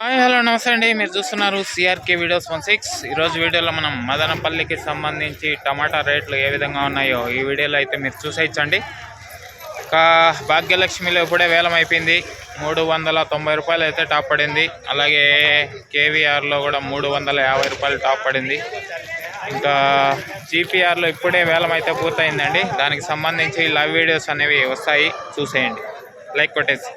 Hi hello నమస్తే అండి. మీరు చూస్తున్నారు సిఆర్కే వీడియోస్ 16. ఈరోజు వీడియోలో మనం మదనపల్లికి సంబంధించి టమాటా రేట్లు ఏ విధంగా ఉన్నాయో ఈ వీడియోలో అయితే మీరు చూసేయచ్చండి. ఇంకా భాగ్యలక్ష్మిలో ఇప్పుడే వేలం అయిపోయింది. 390 రూపాయలు అయితే టాప్ పడింది. అలాగే కేవీఆర్లో కూడా 350 రూపాయలు టాప్ పడింది. ఇంకా జీపీఆర్లో ఇప్పుడే వేలం అయితే పూర్తయిందండి. దానికి సంబంధించి లైవ్ వీడియోస్ అనేవి వస్తాయి, చూసేయండి. లైక్ కొట్టేసి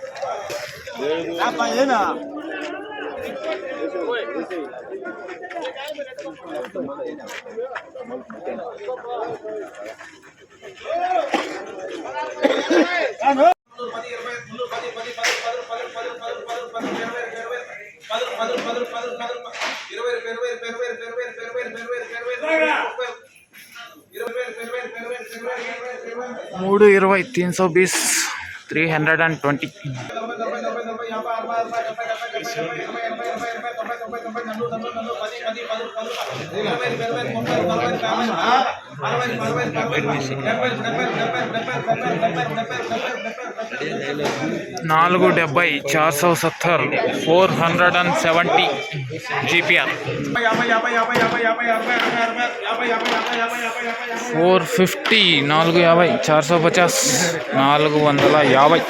మూడు 20 320 320 470 470 470 GPR 450 450 450 450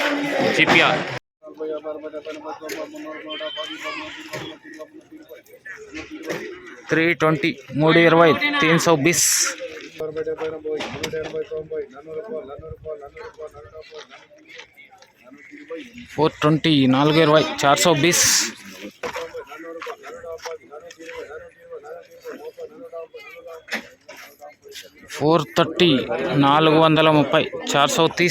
GPR 320 320 320 420 420 420 430 430 430 370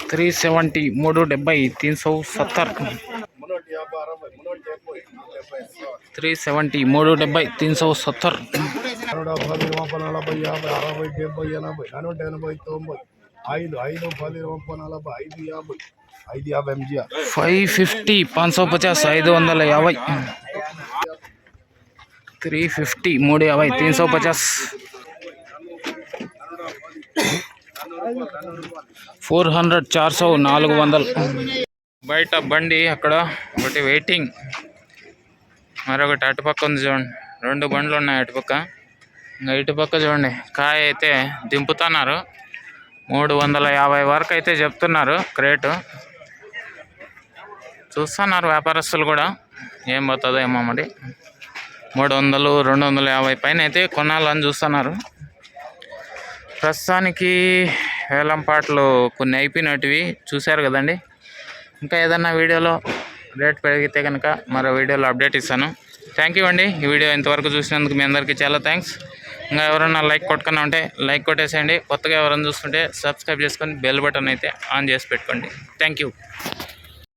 370 370 370 370 370 550 550 550 350 350 350 400 400 400 బయట బండి అక్కడ ఒకటి వెయిటింగ్, మరొకటి అటుపక్క ఉంది చూడండి. 2 బండ్లు ఉన్నాయి అటుపక్క. ఇంకా ఇటుపక్క చూడండి, కాయ అయితే దింపుతున్నారు. 350 వరకు అయితే చెప్తున్నారు క్రేటు. చూస్తున్నారు వ్యాపారస్తులు కూడా, ఏం పోతుందో ఏమో మరి. 300 250 పైన అయితే కొనాలని చూస్తున్నారు. ప్రస్తుతానికి వేలం పాటలు కొన్ని అయిపోయినటివి చూశారు కదండి. ఇంకా ఏదన్నా వీడియోలో రేట్ పెరిగితే కనుక మరో వీడియోలో అప్డేట్ ఇస్తాను. థ్యాంక్ యూ అండి. ఈ వీడియో ఇంతవరకు చూసినందుకు మీ అందరికీ చాలా థ్యాంక్స్. ఇంకా ఎవరైనా లైక్ కొట్టుకున్నా ఉంటే లైక్ కొట్టేసేయండి. కొత్తగా ఎవరైనా చూస్తుంటే సబ్స్క్రైబ్ చేసుకొని బెల్ బటన్ అయితే ఆన్ చేసి పెట్టుకోండి. Thank you.